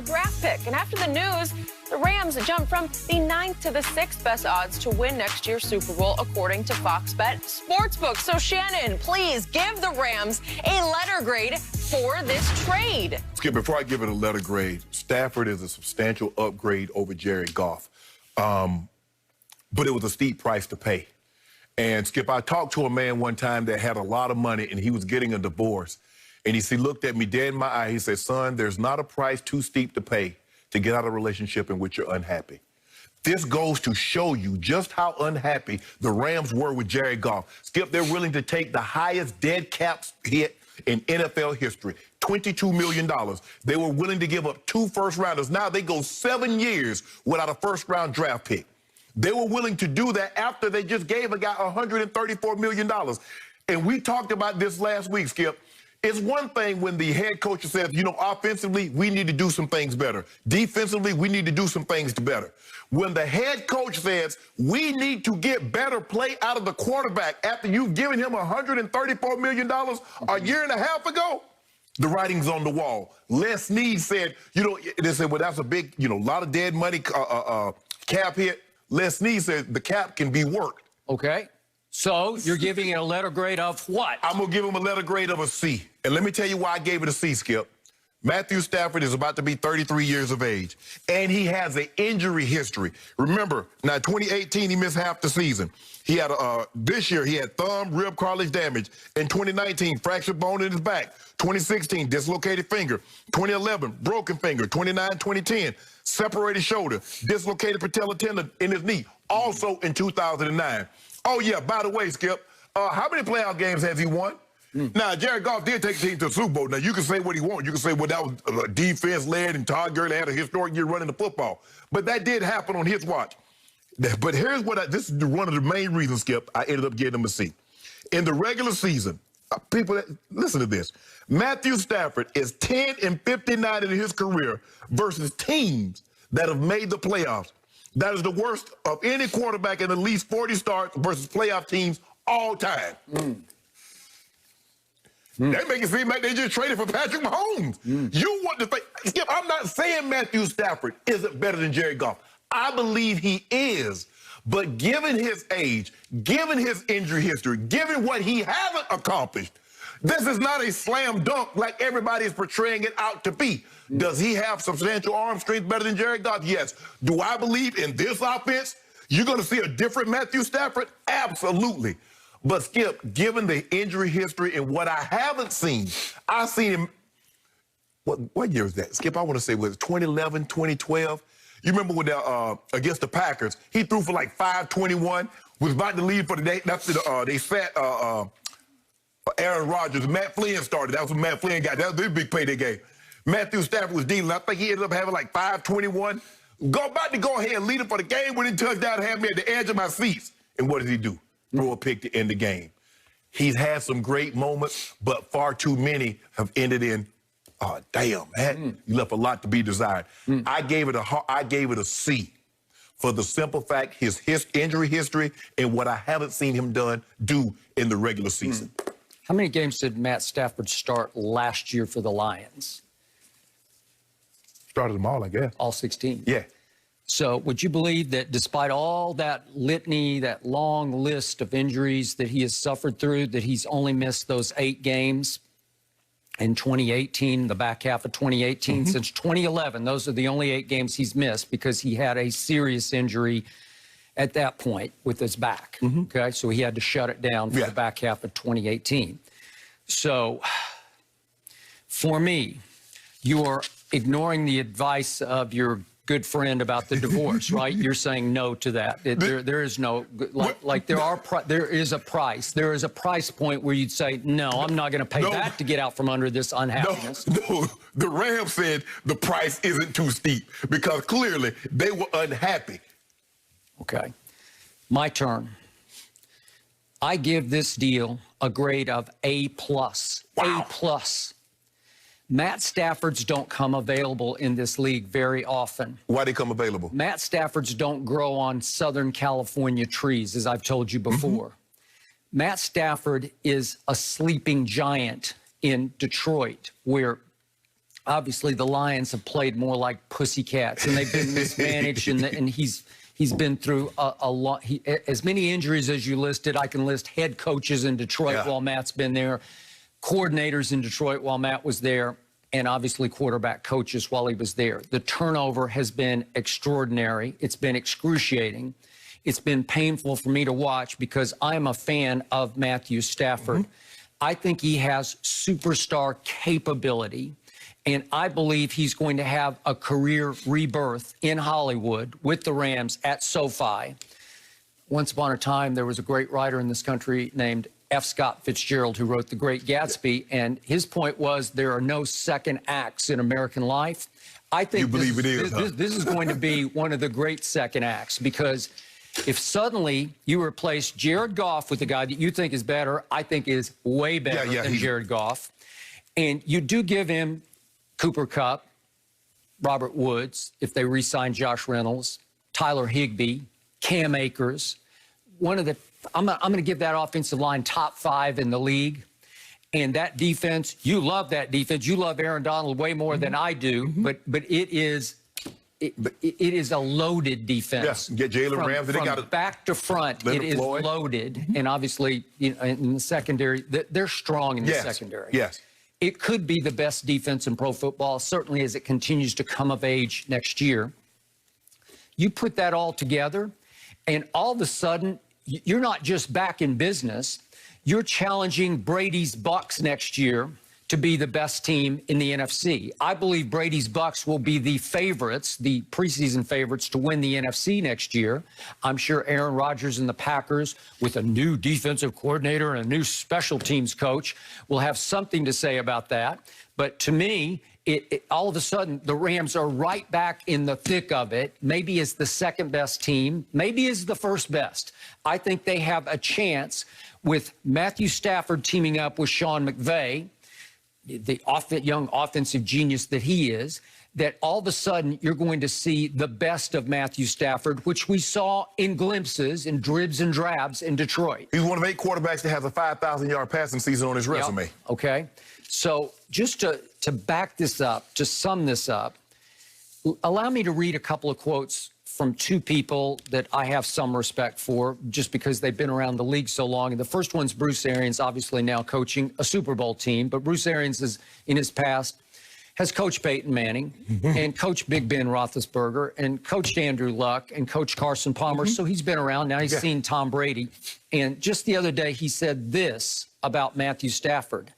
draft pick. And after the news, the Rams jumped from the 9th to the 6th best odds to win next year's Super Bowl, according to Fox Bet Sportsbook. So, Shannon, please give the Rams a letter grade for this trade. Skip, before I give it a letter grade, Stafford is a substantial upgrade over Jared Goff. But it was a steep price to pay. And, Skip, I talked to a man one time that had a lot of money, and he was getting a divorce. And he looked at me dead in my eye. He said, son, there's not a price too steep to pay to get out of a relationship in which you're unhappy. This goes to show you just how unhappy the Rams were with Jared Goff. Skip, they're willing to take the highest dead cap hit in NFL history, $22 million. They were willing to give up 2 first-rounders. Now they go 7 years without a first-round draft pick. They were willing to do that after they just gave a guy $134 million. And we talked about this last week, Skip. It's one thing when the head coach says, you know, offensively, we need to do some things better. Defensively, we need to do some things better. When the head coach says, we need to get better play out of the quarterback after you've given him $134 million a year and a half ago, the writing's on the wall. Les Snead said, you know, they said, well, that's a big, you know, lot of dead money cap hit. Les Snead said the cap can be worked. Okay. So you're giving it a letter grade of what? I'm going to give him a letter grade of a C. And let me tell you why I gave it a C, Skip. Matthew Stafford is about to be 33 years of age, and he has an injury history. Remember, now 2018, he missed half the season. He had this year, he had thumb, rib, cartilage damage. In 2019, fractured bone in his back. 2016, dislocated finger. 2011, broken finger. 2010, separated shoulder. Dislocated patella tendon in his knee. Also in 2009. Oh, yeah, by the way, Skip, how many playoff games has he won? Now, Jared Goff did take the team to the Super Bowl. Now, you can say what he wants. You can say, well, that was defense-led and Todd Gurley had a historic year running the football. But that did happen on his watch. But here's what this is one of the main reasons, Skip, I ended up getting him a C. In the regular season, people, listen to this. Matthew Stafford is 10-59 in his career versus teams that have made the playoffs. That is the worst of any quarterback in at least 40 starts versus playoff teams all time. They make it seem like they just traded for Patrick Mahomes. You want to think, Skip, I'm not saying Matthew Stafford isn't better than Jared Goff. I believe he is. But given his age, given his injury history, given what he hasn't accomplished, this is not a slam dunk like everybody is portraying it out to be. Does he have substantial arm strength better than Jared Goff? Yes. Do I believe in this offense you're going to see a different Matthew Stafford? Absolutely. But, Skip, given the injury history and what I haven't seen, I've seen him, what year was that? Skip, I want to say, was it 2011, 2012? You remember when against the Packers, he threw for like 521, was about to leave for the day. That's they sat Aaron Rodgers. Matt Flynn started. That was when Matt Flynn got. That was the big payday game. Matthew Stafford was dealing. I think he ended up having like 521. About to go ahead and lead him for the game winning touchdown, have me at the edge of my seats. And what did he do? Throw a pick to end the game. He's had some great moments, but far too many have ended in, oh, damn, man, you left a lot to be desired. I gave it a C for the simple fact his injury history and what I haven't seen him do in the regular season. How many games did Matt Stafford start last year for the Lions? Started them all, I guess. All 16? Yeah. So would you believe that despite all that litany, that long list of injuries that he has suffered through, that he's only missed those 8 games in 2018, the back half of 2018? Since 2011, those are the only 8 games he's missed because he had a serious injury at that point with his back. Okay, so he had to shut it down for the back half of 2018. So for me, you are ignoring the advice of your good friend about the divorce, right? You're saying no to that. There is no, there is a price. There is a price point where you'd say, no, I'm not going to pay that to get out from under this unhappiness. No, the Rams said the price isn't too steep because clearly they were unhappy. Okay, my turn. I give this deal a grade of A+. Wow. A+. Matt Staffords don't come available in this league very often. Why they come available? Matt Staffords don't grow on Southern California trees, as I've told you before. Matt Stafford is a sleeping giant in Detroit, where obviously the Lions have played more like pussycats, and they've been mismanaged, and he's been through a lot. As many injuries as you listed, I can list head coaches in Detroit while Matt's been there, coordinators in Detroit while Matt was there, and obviously quarterback coaches while he was there. The turnover has been extraordinary. It's been excruciating. It's been painful for me to watch because I'm a fan of Matthew Stafford. I think he has superstar capability, and I believe he's going to have a career rebirth in Hollywood with the Rams at SoFi. Once upon a time, there was a great writer in this country named F. Scott Fitzgerald who wrote The Great Gatsby, and his point was there are no second acts in American life. I think this is going to be one of the great second acts, because if suddenly you replace Jared Goff with a guy that you think is better, I think is way better than Jared Goff, and you do give him Cooper Kupp, Robert Woods, if they re-sign Josh Reynolds, Tyler Higbee, Cam Akers, I'm going to give that offensive line top 5 in the league. And that defense, you love that defense. You love Aaron Donald way more than I do, but it is a loaded defense. Yes, get Jalen Ramsey. They got back to front. It is loaded, and obviously, in the secondary, they're strong in the secondary. Yes. It could be the best defense in pro football, certainly as it continues to come of age next year. You put that all together, and all of a sudden, you're not just back in business. You're challenging Brady's Bucs next year to be the best team in the NFC. I believe Brady's Bucs will be the favorites, the preseason favorites, to win the NFC next year. I'm sure Aaron Rodgers and the Packers, with a new defensive coordinator and a new special teams coach, will have something to say about that. But to me, all of a sudden, the Rams are right back in the thick of it, maybe as the second best team, maybe as the first best. I think they have a chance with Matthew Stafford teaming up with Sean McVay, the young offensive genius that he is, that all of a sudden you're going to see the best of Matthew Stafford, which we saw in glimpses, in dribs and drabs in Detroit. He's one of 8 quarterbacks that has a 5,000-yard passing season on his resume. Okay. So just to back this up, to sum this up, allow me to read a couple of quotes from 2 people that I have some respect for, just because they've been around the league so long. And the first one's Bruce Arians, obviously now coaching a Super Bowl team. But Bruce Arians is, in his past, has coached Peyton Manning and coached Big Ben Roethlisberger and coached Andrew Luck and coached Carson Palmer. So he's been around. Now he's seen Tom Brady. And just the other day, he said this about Matthew Stafford.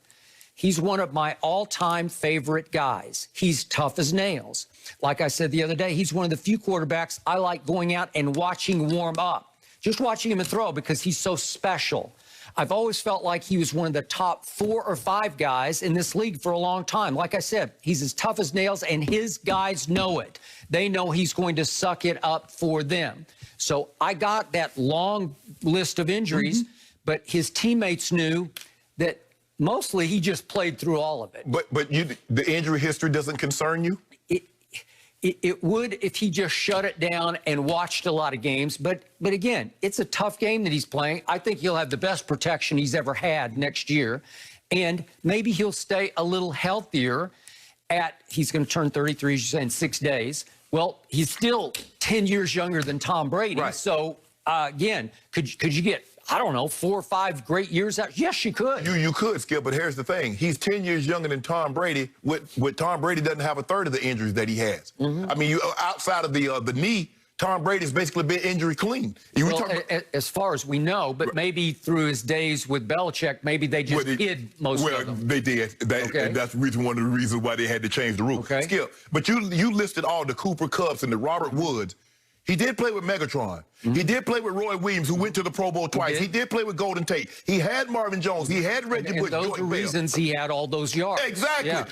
He's one of my all-time favorite guys. He's tough as nails. Like I said the other day, he's one of the few quarterbacks I like going out and watching warm up, just watching him throw, because he's so special. I've always felt like he was one of the top 4 or 5 guys in this league for a long time. Like I said, he's as tough as nails, and his guys know it. They know he's going to suck it up for them. So I got that long list of injuries, but his teammates knew that mostly he just played through all of it. But the injury history doesn't concern you? It would if he just shut it down and watched a lot of games. But again, it's a tough game that he's playing. I think he'll have the best protection he's ever had next year. And maybe he'll stay a little healthier he's going to turn 33, as you say, in 6 days. Well, he's still 10 years younger than Tom Brady. Right. So, again, could you get, I don't know, 4 or 5 great years out? Yes, you could. You could, Skip, but here's the thing. He's 10 years younger than Tom Brady. With Tom Brady doesn't have a third of the injuries that he has. I mean, outside of the knee, Tom Brady's basically been injury clean. As far as we know, but maybe through his days with Belichick, maybe they just hid most of them. Well, they did. And that's one of the reasons why they had to change the rule. Okay. Skip, but you listed all the Cooper Kupps and the Robert Woods. He did play with Megatron. He did play with Roy Williams, who went to the Pro Bowl twice. He did play with Golden Tate. He had Marvin Jones. He had Reggie Bush. Those are reasons he had all those yards. Exactly. Yeah.